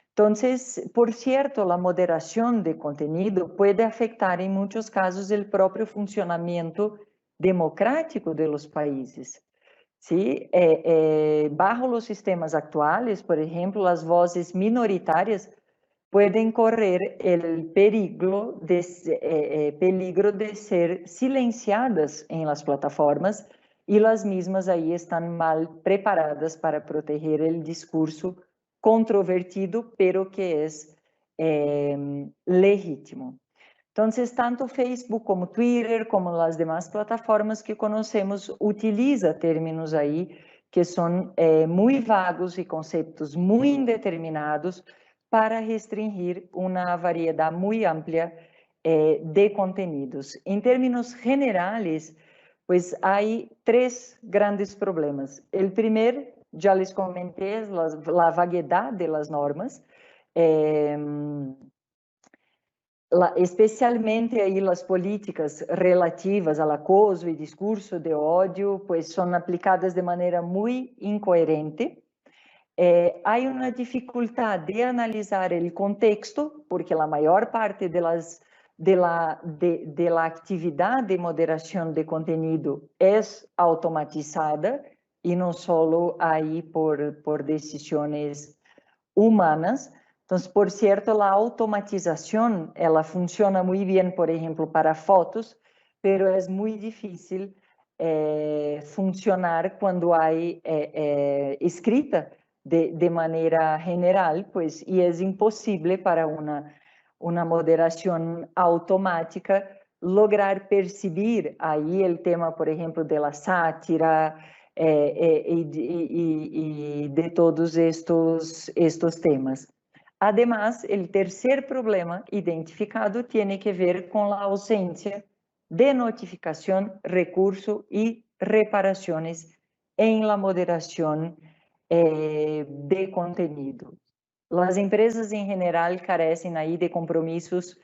Entonces, por cierto, la moderación de contenido puede afectar en muchos casos el propio funcionamiento democrático de los países. ¿Sí? Bajo los sistemas actuales, por ejemplo, las voces minoritarias pueden correr el peligro de ser silenciadas en las plataformas y las mismas ahí están mal preparadas para proteger el discurso controvertido, pero que es legítimo. Entonces, tanto Facebook como Twitter, como las demás plataformas que conocemos, utiliza términos ahí que son muy vagos y conceptos muy indeterminados para restringir una variedad muy amplia de contenidos. En términos generales, pues hay tres grandes problemas. El primer, ya les comenté, es la vaguedad de las normas, especialmente aí las políticas relativas al acoso y discurso de odio, pues son aplicadas de manera muy incoherente. Hay una dificultad de analizar el contexto, porque la mayor parte de la actividad de moderación de contenido es automatizada y no solo ahí por decisiones humanas. Entonces, por cierto, la automatización, ela funciona muy bien, por ejemplo, para fotos, pero es muy difícil funcionar cuando hay escrita de manera general, pues, y es imposible para una moderación automática lograr percibir ahí el tema, por ejemplo, de la sátira y de todos estos temas. Además, el tercer problema identificado tiene que ver con la ausencia de notificación, recurso y reparaciones en la moderación de contenido. Las empresas en general carecen ahí de compromisos,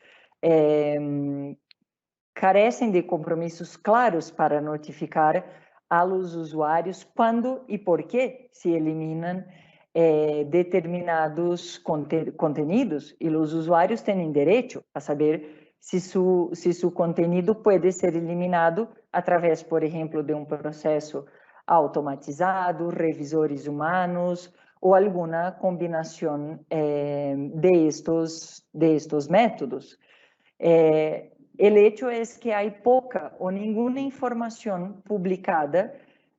carecem de compromissos claros para notificar a los usuários quando e por que se eliminam determinados contenidos, e os usuários têm direito a saber se su contenido pode ser eliminado através, por exemplo, de um processo automatizado, revisores humanos ou alguma combinação de estos métodos. El hecho es que hay poca o ninguna información publicada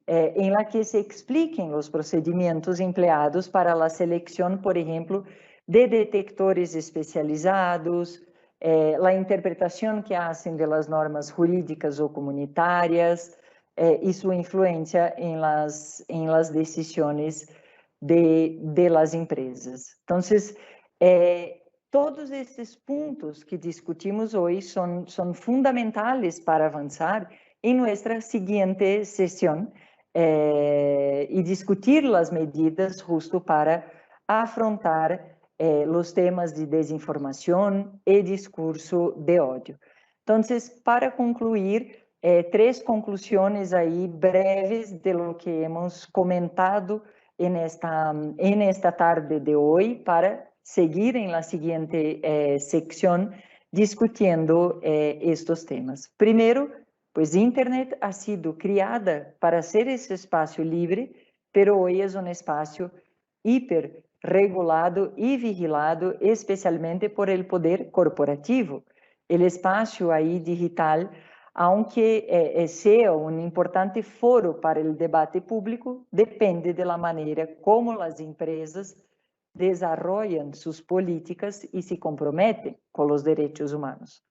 en la que se expliquen los procedimientos empleados para la selección, por ejemplo, de detectores especializados, la interpretación que hacen de las normas jurídicas o comunitarias y su influencia en las decisiones de las empresas. Entonces, todos esses pontos que discutimos hoje são fundamentais para avançar em nossa seguinte sessão e discutir as medidas justo para afrontar os temas de desinformação e discurso de ódio. Então, para concluir, três conclusões aí breves de lo que hemos comentado en esta tarde de hoy para seguir en la siguiente sección discutiendo estos temas. Primero, pues Internet ha sido creada para ser ese espacio libre, pero hoy es un espacio hiperregulado y vigilado especialmente por el poder corporativo. El espacio ahí digital, aunque sea un importante foro para el debate público, depende de la manera como las empresas desarrollan sus políticas y se comprometen con los derechos humanos.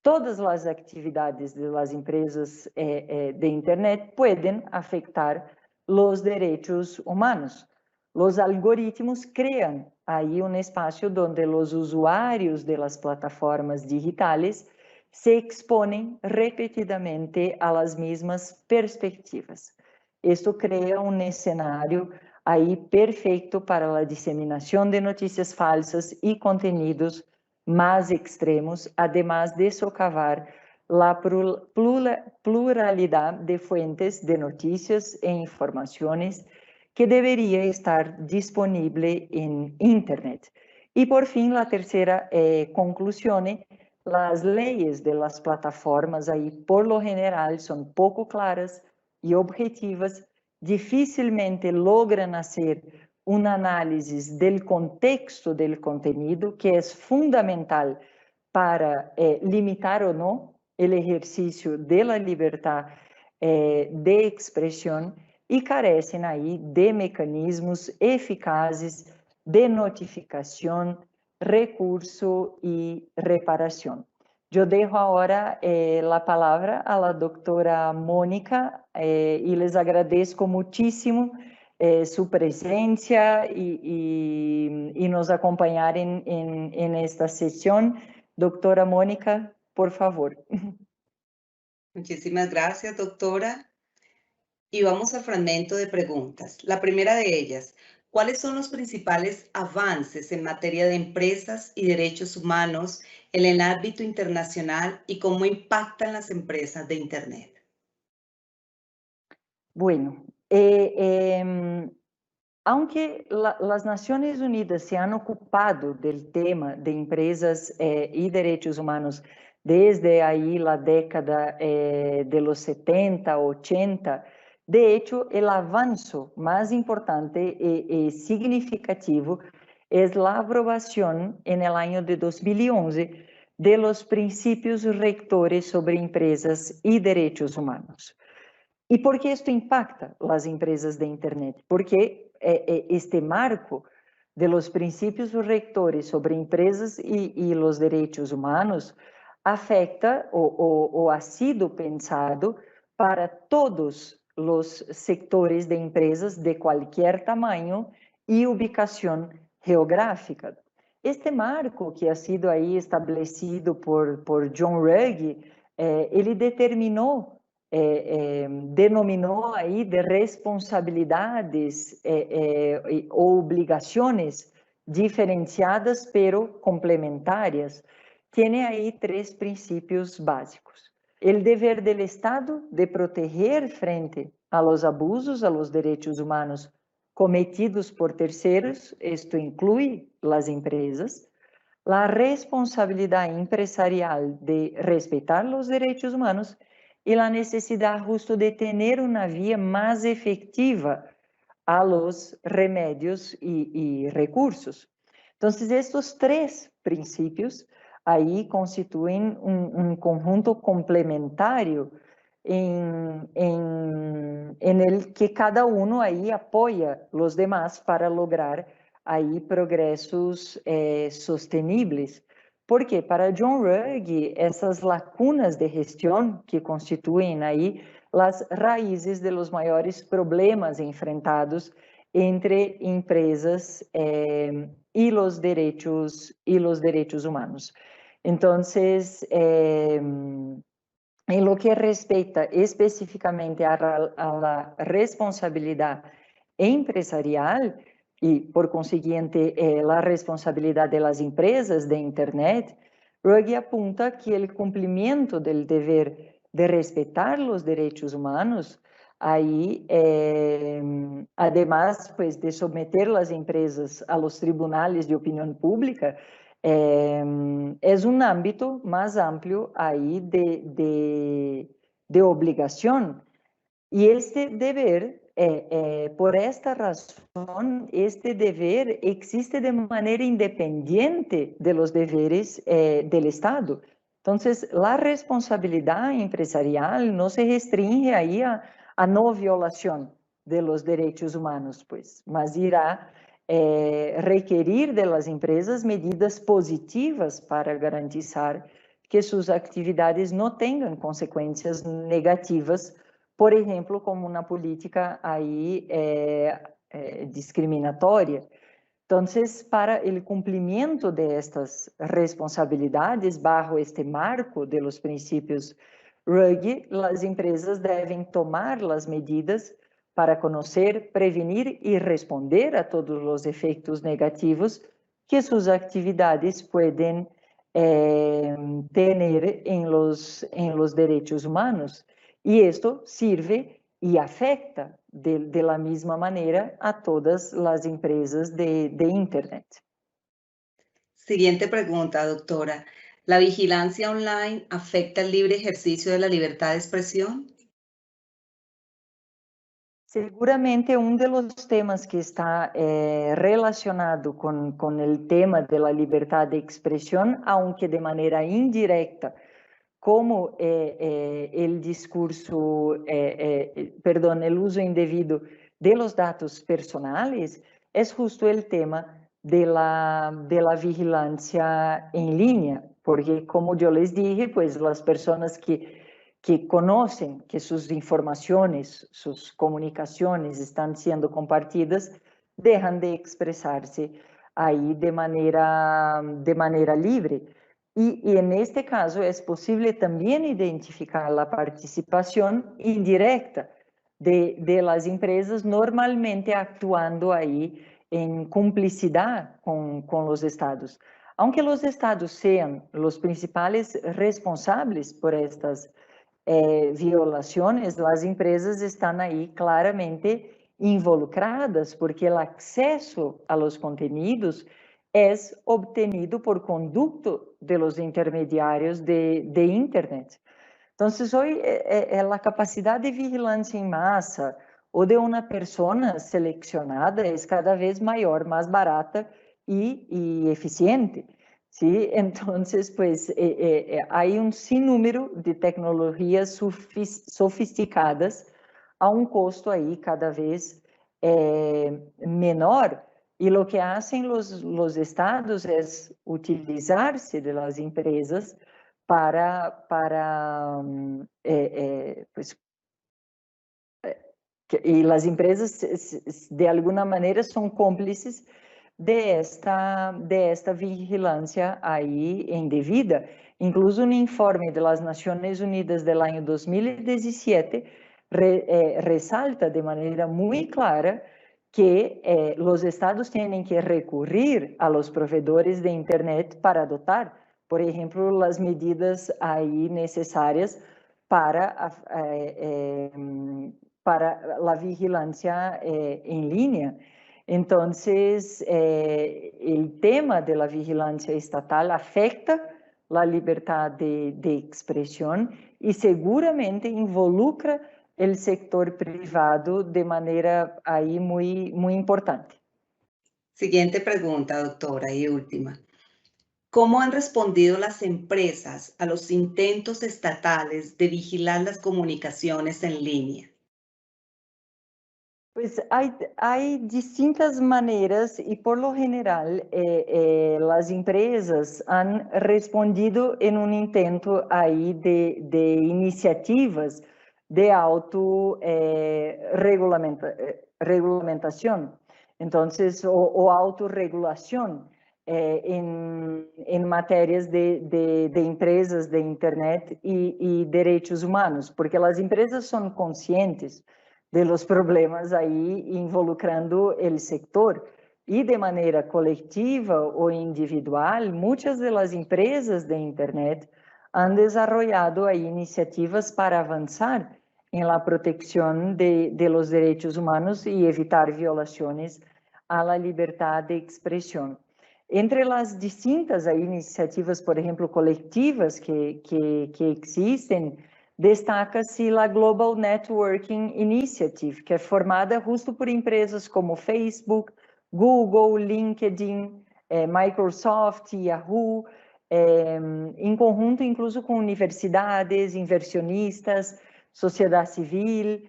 Todas las actividades de las empresas de Internet pueden afectar los derechos humanos. Los algoritmos crean ahí un espacio donde los usuarios de las plataformas digitales se exponen repetidamente a las mismas perspectivas. Esto crea un escenario ahí perfecto para la diseminación de noticias falsas y contenidos más extremos, además de socavar la pluralidad de fuentes de noticias e informaciones que debería estar disponible en Internet. Y por fin, la tercera conclusión, las leyes de las plataformas ahí por lo general son poco claras y objetivas, difícilmente logran hacer un análisis del contexto del contenido, que es fundamental para limitar o no el ejercicio de la libertad de expresión, y carecen ahí de mecanismos eficaces de notificación, recurso y reparación. Yo dejo ahora la palabra a la doctora Mónica y les agradezco muchísimo su presencia y nos acompañar en esta sesión. Doctora Mónica, por favor. Muchísimas gracias, doctora. Y vamos al fragmento de preguntas. La primera de ellas, ¿cuáles son los principales avances en materia de empresas y derechos humanos en el ámbito internacional y cómo impactan las empresas de Internet? Bueno, aunque las Naciones Unidas se han ocupado del tema de empresas y derechos humanos desde ahí la década de los 70, 80, de hecho, el avance más importante y significativo es la aprobación en el año de 2011 de los principios rectores sobre empresas y derechos humanos. ¿Y por qué esto impacta las empresas de Internet? Porque este marco de los principios rectores sobre empresas y los derechos humanos afecta o ha sido pensado para todos los sectores de empresas de cualquier tamaño y ubicación geográfica. Este marco que ha sido aí establecido por John Ruggie, ele denominou aí de responsabilidades ou obrigações diferenciadas, pero complementares. Tiene aí 3 princípios básicos. El dever del Estado de proteger frente a los abusos a los derechos humanos cometidos por terceiros, esto inclui las empresas, la responsabilidad empresarial de respetar los derechos humanos y la necesidad justo de tener una vía más efectiva a los remedios y recursos. Entonces, estos 3 principios aí constituem um conjunto complementario en el que cada uno aí apoia os demás para lograr aí progressos sostenibles. Porque para John Ruggie, essas lacunas de gestão que constituem aí as raízes de los maiores problemas enfrentados entre empresas e os derechos humanos. Entonces, en lo que respecta específicamente a la responsabilidad empresarial y por consiguiente la responsabilidad de las empresas de Internet, Ruggie apunta que el cumplimiento del deber de respetar los derechos humanos, ahí, además pues, de someter las empresas a los tribunales de opinión pública, es un ámbito más amplio ahí de obligación. Y este deber, por esta razón, este deber existe de manera independiente de los deberes del Estado. Entonces, la responsabilidad empresarial no se restringe ahí a no violación de los derechos humanos, pues, mas irá requerir de las empresas medidas positivas para garantizar que sus actividades no tengan consecuencias negativas, por ejemplo, como una política ahí discriminatoria. Entonces, para el cumplimiento de estas responsabilidades bajo este marco de los principios Ruggie, las empresas deben tomar las medidas para conocer, prevenir y responder a todos los efectos negativos que sus actividades pueden tener en los derechos humanos. Y esto sirve y afecta de la misma manera a todas las empresas de Internet. Siguiente pregunta, doctora. ¿La vigilancia online afecta el libre ejercicio de la libertad de expresión? Seguramente uno de los temas que está relacionado con el tema de la libertad de expresión, aunque de manera indirecta, como el discurso, el uso indebido de los datos personales, es justo el tema de la vigilancia en línea, porque como yo les dije, pues las personas que conocen que sus informaciones, sus comunicaciones están siendo compartidas, dejan de expresarse ahí de manera libre. Y en este caso es posible también identificar la participación indirecta de las empresas normalmente actuando ahí en complicidad con los estados. Aunque los estados sean los principales responsables por estas violaciones, las empresas están ahí claramente involucradas porque el acceso a los contenidos es obtenido por conducto de los intermediarios de Internet. Entonces, hoy la capacidad de vigilancia en masa o de una persona seleccionada es cada vez mayor, más barata y eficiente. ¿Sí? Entonces, pues hay un sinnúmero de tecnologías sofisticadas a un costo ahí cada vez menor, y lo que hacen los estados es utilizarse de las empresas para pues, y las empresas de alguna manera son cómplices de esta vigilancia aí indevida. Incluso un informe de las Naciones Unidas del año 2017 resalta de manera muy clara que los estados tienen que recurrir a los proveedores de Internet para adoptar, por ejemplo, las medidas ahí necesarias para la vigilancia en línea. Entonces, el tema de la vigilancia estatal afecta la libertad de expresión y seguramente involucra el sector privado de manera ahí muy, muy importante. Siguiente pregunta, doctora, y última. ¿Cómo han respondido las empresas a los intentos estatales de vigilar las comunicaciones en línea? Pues hay distintas maneras y por lo general las empresas han respondido en un intento ahí de iniciativas de regulamentación, entonces, o autorregulación en materias de empresas de Internet y derechos humanos, porque las empresas son conscientes de los problemas ahí involucrando el sector. Y de manera colectiva o individual, muchas de las empresas de Internet han desarrollado ahí iniciativas para avanzar en la protección de los derechos humanos y evitar violaciones a la libertad de expresión. Entre las distintas ahí iniciativas, por ejemplo, colectivas que existen, destaca-se a Global Networking Initiative, que é formada justo por empresas como Facebook, Google, LinkedIn, Microsoft, Yahoo, em conjunto incluso com universidades, inversionistas, sociedade civil,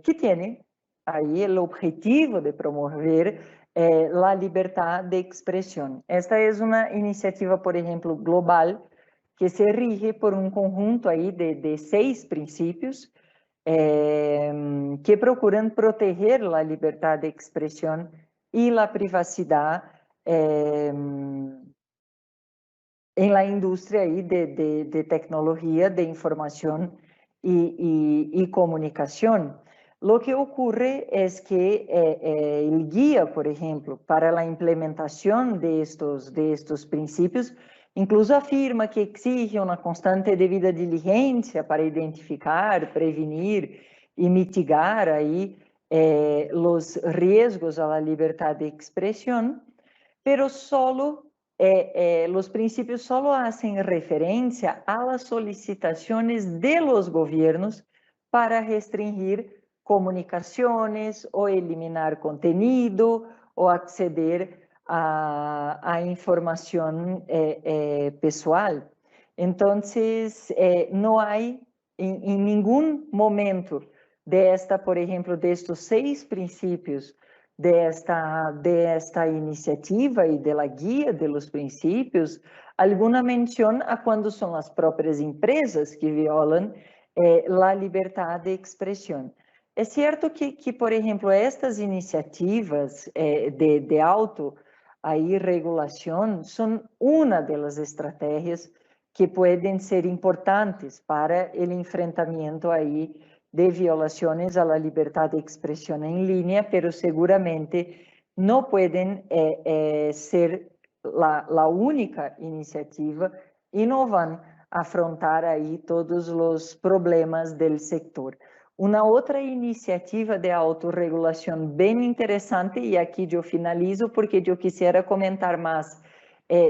que tem aí o objetivo de promover a liberdade de expressão. Esta é uma iniciativa, por exemplo, global, que se rige por un conjunto ahí de 6 principios que procuran proteger la libertad de expresión y la privacidad en la industria ahí de tecnología, de información y comunicación. Lo que ocurre es que el guía, por ejemplo, para la implementación de estos principios, incluso afirma que exige uma constante devida diligência para identificar, prevenir e mitigar aí os riscos à liberdade de expressão, pero solo os princípios solo hacen referência a las solicitaciones de los gobiernos para restringir comunicaciones o eliminar contenido o acceder a información pessoal. Entonces, no hay en ningún momento por ejemplo, de estos 6 principios de esta iniciativa y de la guía de los principios, alguna mención a cuando son las propias empresas que violan la libertad de expresión. É certo que, por exemplo, estas iniciativas de autorregulação são uma das estratégias que podem ser importantes para o enfrentamento aí de violações à liberdade de expressão em linha, pero seguramente não podem ser a única iniciativa e não vão afrontar aí todos os problemas do setor. Uma outra iniciativa de autorregulação bem interessante, e aqui eu finalizo porque eu quisiera comentar mais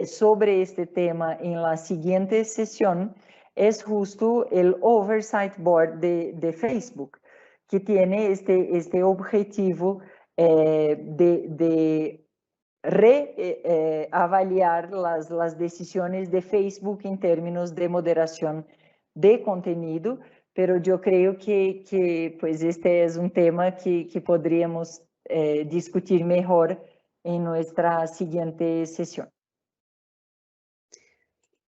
sobre este tema em la seguinte sessão, é justo o Oversight Board de Facebook, que tem este objetivo de reavaliar as decisões de Facebook em termos de moderação de contenido, pero yo creo que pues este es un tema que podríamos discutir mejor en nuestra siguiente sesión.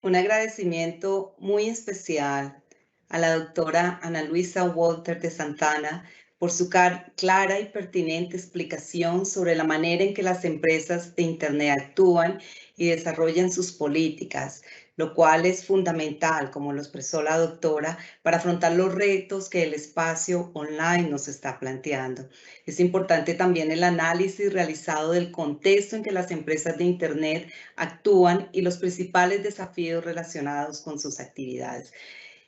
Un agradecimiento muy especial a la doctora Ana Luisa Walter de Santana por su clara y pertinente explicación sobre la manera en que las empresas de Internet actúan y desarrollan sus políticas, lo cual es fundamental, como lo expresó la doctora, para afrontar los retos que el espacio online nos está planteando. Es importante también el análisis realizado del contexto en que las empresas de Internet actúan y los principales desafíos relacionados con sus actividades.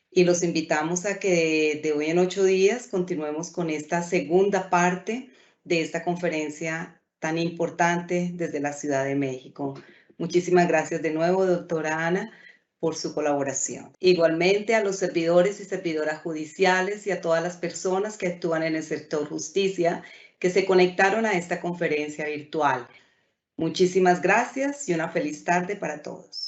Y los invitamos a que de hoy en 8 días continuemos con esta segunda parte de esta conferencia tan importante desde la Ciudad de México. Muchísimas gracias de nuevo, doctora Ana, por su colaboración. Igualmente a los servidores y servidoras judiciales y a todas las personas que actúan en el sector justicia que se conectaron a esta conferencia virtual. Muchísimas gracias y una feliz tarde para todos.